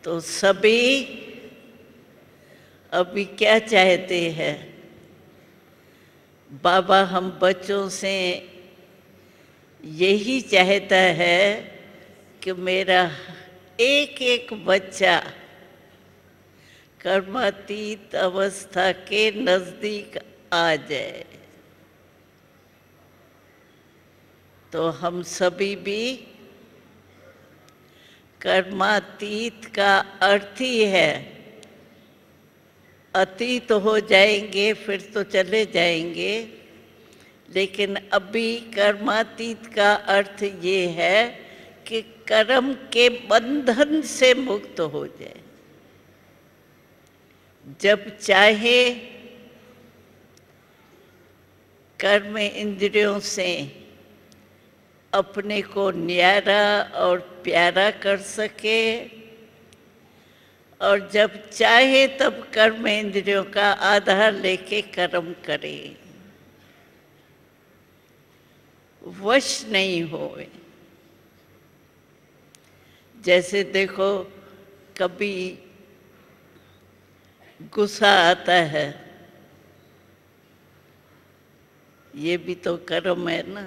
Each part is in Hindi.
तो सभी अभी क्या चाहते हैं? बाबा हम बच्चों से यही चाहता है कि मेरा एक एक बच्चा कर्मातीत अवस्था के नजदीक आ जाए। तो हम सभी भी कर्मातीत का अर्थ ही है, अतीत हो जाएंगे फिर तो चले जाएंगे, लेकिन अभी कर्मातीत का अर्थ ये है कि कर्म के बंधन से मुक्त हो जाए। जब चाहे कर्म इंद्रियों से अपने को न्यारा और प्यारा कर सके, और जब चाहे तब कर्म इंद्रियों का आधार लेके कर्म करे, वश नहीं होए। जैसे देखो कभी गुस्सा आता है, ये भी तो कर्म है ना।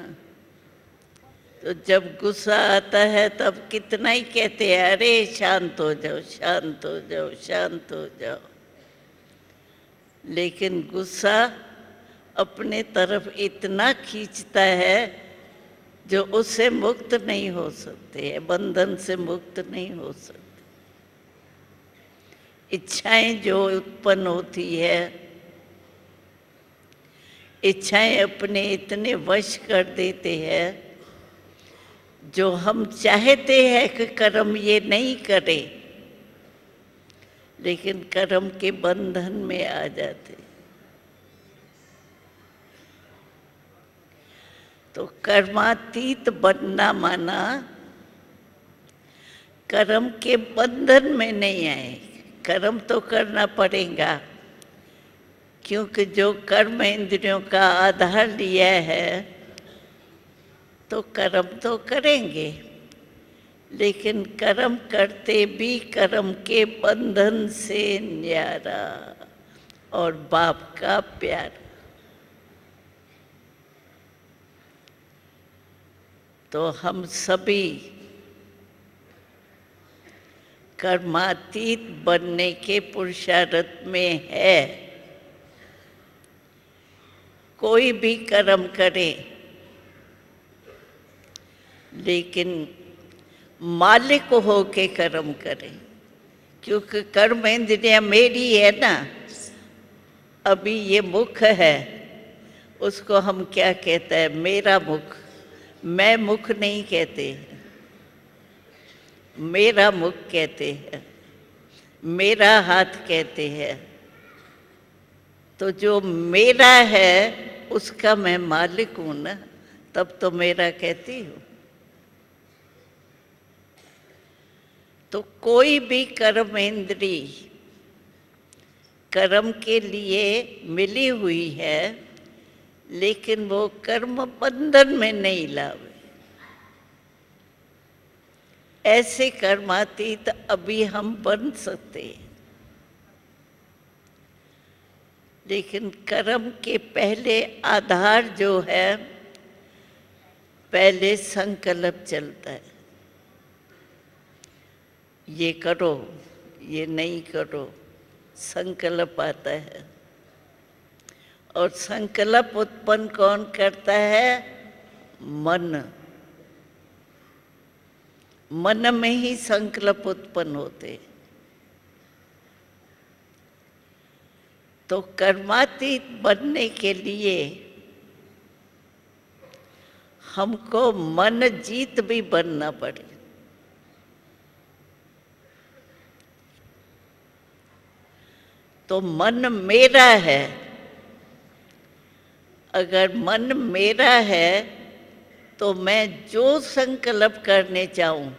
तो जब गुस्सा आता है तब कितना ही कहते हैं, अरे शांत हो जाओ, शांत हो जाओ, शांत हो जाओ। लेकिन गुस्सा अपने तरफ इतना खींचता है जो उससे मुक्त नहीं हो सकते हैं, बंधन से मुक्त नहीं हो सकते। इच्छाएं जो उत्पन्न होती है, इच्छाएं अपने इतने वश कर देते हैं, जो हम चाहते हैं कि कर्म ये नहीं करे, लेकिन कर्म के बंधन में आ जाते। तो कर्मातीत बनना माना कर्म के बंधन में नहीं आए। कर्म तो करना पड़ेगा, क्योंकि जो कर्म इंद्रियों का आधार लिया है तो कर्म तो करेंगे, लेकिन कर्म करते भी कर्म के बंधन से न्यारा और बाप का प्यार। तो हम सभी कर्मातीत बनने के पुरुषार्थ में है। कोई भी कर्म करे, लेकिन मालिक हो के कर्म करे, क्योंकि कर्म इंद्रियां मेरी है ना। अभी ये मुख है, उसको हम क्या कहते हैं? मेरा मुख। मैं मुख नहीं कहते, मेरा मुख कहते हैं, मेरा हाथ कहते हैं। तो जो मेरा है उसका मैं मालिक हूं ना, तब तो मेरा कहती हूँ। तो कोई भी कर्म इंद्री कर्म के लिए मिली हुई है, लेकिन वो कर्म बंधन में नहीं लावे। ऐसे कर्मातीत अभी हम बन सकते हैं, लेकिन कर्म के पहले आधार जो है, पहले संकल्प चलता है। ये करो, ये नहीं करो, संकल्प आता है। और संकल्प उत्पन्न कौन करता है? मन। मन में ही संकल्प उत्पन्न होते। तो कर्मातीत बनने के लिए हमको मन जीत भी बनना पड़े। तो मन मेरा है। अगर मन मेरा है तो मैं जो संकल्प करने चाहूं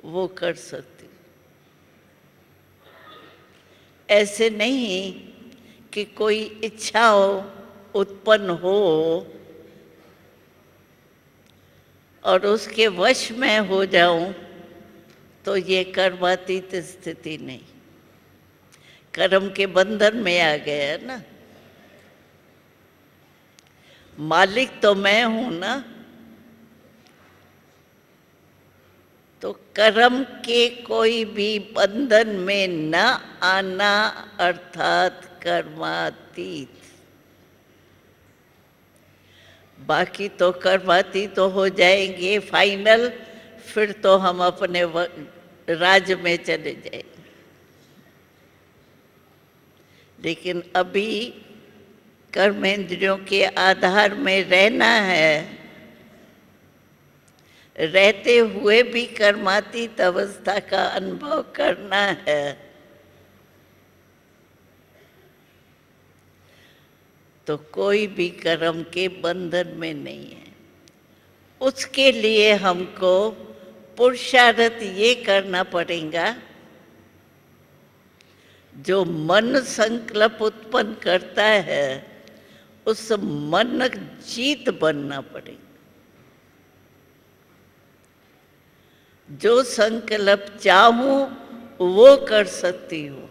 वो कर सकती। ऐसे नहीं कि कोई इच्छा उत्पन्न हो और उसके वश में हो जाऊं तो ये कर्मातीत स्थिति नहीं, कर्म के बंधन में आ गया ना। मालिक तो मैं हूं ना, तो कर्म के कोई भी बंधन में न आना अर्थात कर्मातीत। बाकी तो कर्मातीत तो हो जाएंगे फाइनल, फिर तो हम अपने राज्य में चले जाएंगे। लेकिन अभी कर्मेंद्रियों के आधार में रहना है, रहते हुए भी कर्मातीत अवस्था का अनुभव करना है। तो कोई भी कर्म के बंधन में नहीं है। उसके लिए हमको पुरुषार्थ ये करना पड़ेगा, जो मन संकल्प उत्पन्न करता है उस मन जीत बनना पड़ेगा। जो संकल्प चाहूं वो कर सकती हूँ,